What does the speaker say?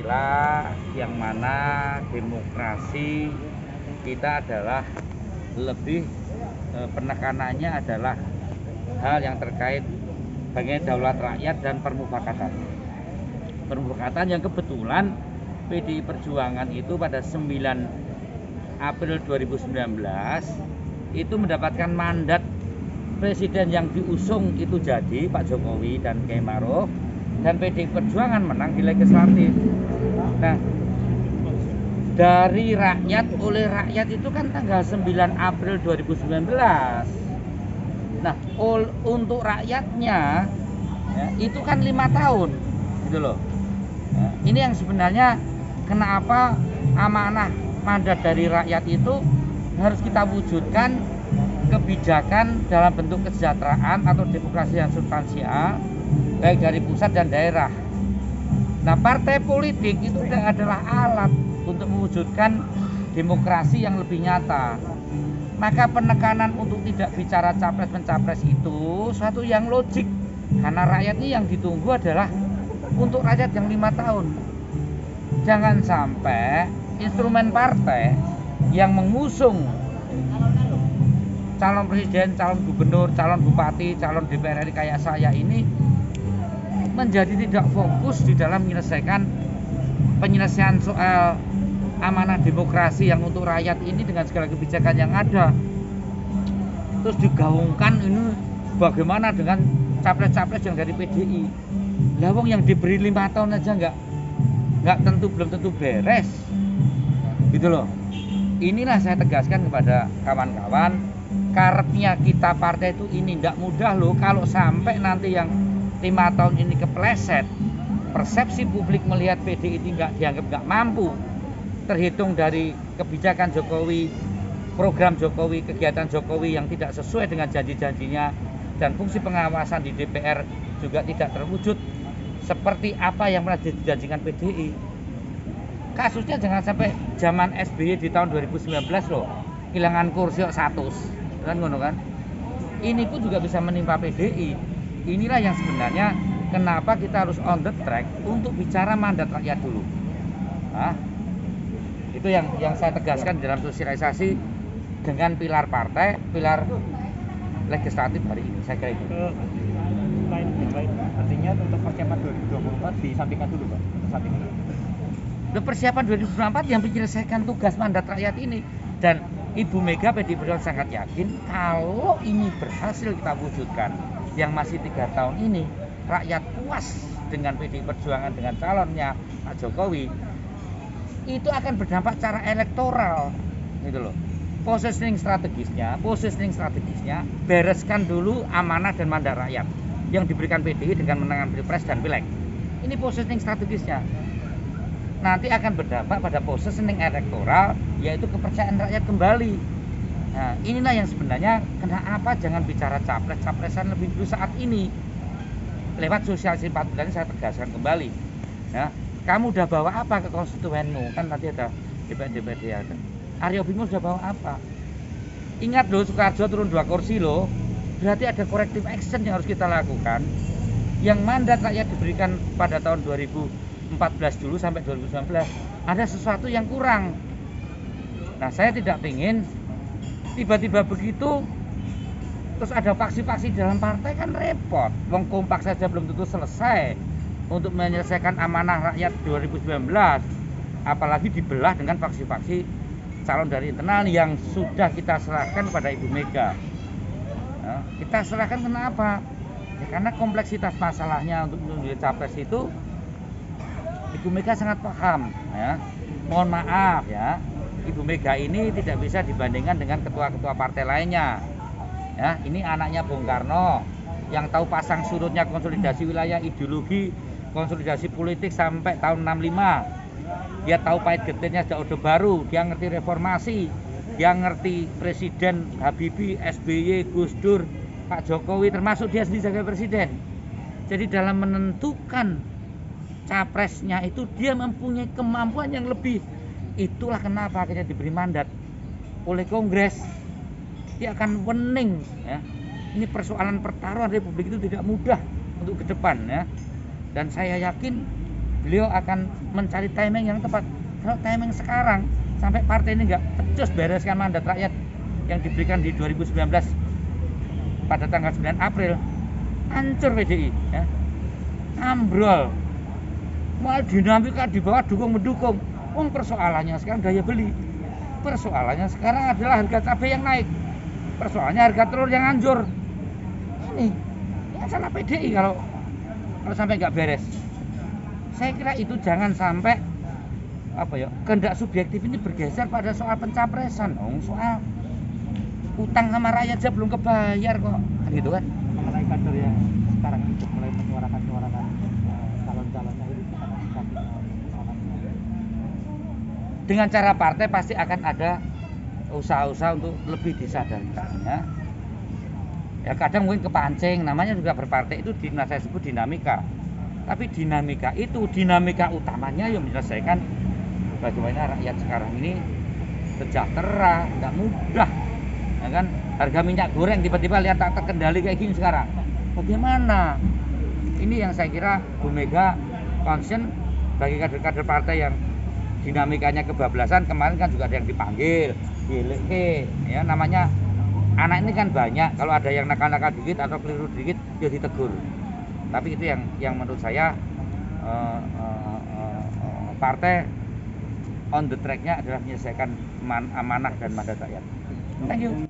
Pancasila, yang mana demokrasi kita adalah lebih penekanannya adalah hal yang terkait bagian daulat rakyat dan permufakatan. Permufakatan yang kebetulan PDI Perjuangan itu pada 9 April 2019 itu mendapatkan mandat presiden yang diusung itu jadi Pak Jokowi dan Kiai Maruf, dan PDI Perjuangan menang di legislatif. Nah, dari rakyat oleh rakyat itu kan tanggal 9 April 2019. Nah, untuk rakyatnya ya, itu kan 5 tahun gitu loh. Nah, ini yang sebenarnya kenapa amanah mandat dari rakyat itu harus kita wujudkan kebijakan dalam bentuk kesejahteraan atau demokrasi yang substansial baik dari pusat dan daerah. Nah, partai politik itu adalah alat untuk mewujudkan demokrasi yang lebih nyata. Maka penekanan untuk tidak bicara capres-mencapres itu suatu yang logik, karena rakyat ini yang ditunggu adalah untuk rakyat yang 5 tahun. Jangan sampai instrumen partai yang mengusung calon presiden, calon gubernur, calon bupati, calon DPR RI kayak saya ini menjadi tidak fokus di dalam penyelesaian soal amanah demokrasi yang untuk rakyat ini dengan segala kebijakan yang ada. Terus digaungkan ini bagaimana dengan capres-capres yang dari PDI. Lawang yang diberi 5 tahun aja belum tentu beres. Gitu loh. Inilah saya tegaskan kepada kawan-kawan, karepnya kita partai itu ini tidak mudah loh. Kalau sampai nanti yang 5 tahun ini kepleset, persepsi publik melihat PDI ini dianggap nggak mampu, terhitung dari kebijakan Jokowi, program Jokowi, kegiatan Jokowi yang tidak sesuai dengan janji-janjinya, dan fungsi pengawasan di DPR juga tidak terwujud seperti apa yang pernah dijanjikan PDI. Kasusnya jangan sampai zaman SBY di tahun 2019 loh, kehilangan kursi 100, kan ngono kan? Ini pun juga bisa menimpa PDI. Inilah yang sebenarnya kenapa kita harus on the track untuk bicara mandat rakyat dulu. Nah, itu yang saya tegaskan dalam sosialisasi dengan pilar partai, pilar legislatif hari ini. Saya kira itu. Lain. Artinya untuk persiapan 2024 disampingkan dulu, Pak. Sampingkan dulu. Persiapan 2024 yang menyelesaikan tugas mandat rakyat ini, dan Ibu Mega PDI Perjuangan sangat yakin kalau ini berhasil kita wujudkan yang masih 3 tahun ini, rakyat puas dengan PDI Perjuangan, dengan calonnya Pak Jokowi, itu akan berdampak secara elektoral gitu loh. Positioning strategisnya bereskan dulu amanah dan mandat rakyat yang diberikan PDI dengan menangan Pilpres dan Pileg. Ini positioning strategisnya. Nanti akan berdampak pada positioning elektoral, yaitu kepercayaan rakyat kembali. Nah, inilah yang sebenarnya kenapa jangan bicara capres-capresan lebih dulu saat ini. Lewat sosialisasi 4 bulan saya tegaskan kembali. Ya, kamu udah bawa apa ke konstituenmu? Kan tadi ada DPD ada. Aryo Bimo sudah bawa apa? Ingat loh, Soekarjo turun 2 kursi loh. Berarti ada corrective action yang harus kita lakukan. Yang mandat rakyat diberikan pada tahun 2014 dulu sampai 2019, ada sesuatu yang kurang. Nah, saya tidak ingin tiba-tiba begitu terus ada faksi-faksi dalam partai, kan repot. Wong kompak saja belum tentu selesai untuk menyelesaikan amanah rakyat 2019, apalagi dibelah dengan faksi-faksi calon dari internal yang sudah kita serahkan pada Ibu Mega. Nah, kita serahkan kenapa? Ya, karena kompleksitas masalahnya untuk menjadi capres itu Ibu Mega sangat paham, ya. Mohon maaf ya, Ibu Mega ini tidak bisa dibandingkan dengan ketua-ketua partai lainnya. Ya, ini anaknya Bung Karno yang tahu pasang surutnya konsolidasi wilayah ideologi, konsolidasi politik sampai tahun 65. Dia tahu pahit getihnya sejak Orde Baru, dia ngerti reformasi, dia ngerti Presiden Habibie, SBY, Gus Dur, Pak Jokowi, termasuk dia sendiri sebagai presiden. Jadi dalam menentukan capresnya itu dia mempunyai kemampuan yang lebih. Itulah kenapa akhirnya diberi mandat oleh Kongres. Dia akan winning, ya. Ini persoalan pertaruhan Republik itu tidak mudah untuk ke depan, ya. Dan saya yakin beliau akan mencari timing yang tepat. Kalau timing sekarang sampai partai ini nggak becus bereskan mandat rakyat yang diberikan di 2019 pada tanggal 9 April, hancur PDI ya. Ambrol. Mal dinamika di bawah dukung mendukung. Persoalannya sekarang daya beli. Persoalannya sekarang adalah harga cabai yang naik. Persoalannya harga telur yang anjur. Ini salah PDI kalau sampai nggak beres. Saya kira itu jangan sampai kehendak subjektif ini bergeser pada soal pencapresan, soal utang sama rakyat aja belum kebayar kok, gitu kan? Mengenai kader yang sekarang itu mulai menyuarakan calon-calonnya itu dengan cara partai pasti akan ada usaha-usaha untuk lebih disadarkan ya. Ya kadang mungkin kepancing, namanya juga berpartai itu saya sebut dinamika. Tapi dinamika utamanya yang menyelesaikan bagaimana rakyat sekarang ini sejahtera, nggak mudah, ya kan? Harga minyak goreng tiba-tiba lihat tak terkendali kayak gini sekarang. Bagaimana? Ini yang saya kira Bu Mega concern bagi kader-kader partai yang dinamikanya kebablasan. Kemarin kan juga ada yang dipanggil, ya namanya anak ini kan banyak. Kalau ada yang nakal-nakal dikit atau keliru dikit, ya ditegur. Tapi itu yang menurut saya partai on the track-nya adalah menyelesaikan amanah dan mandat rakyat. Thank you.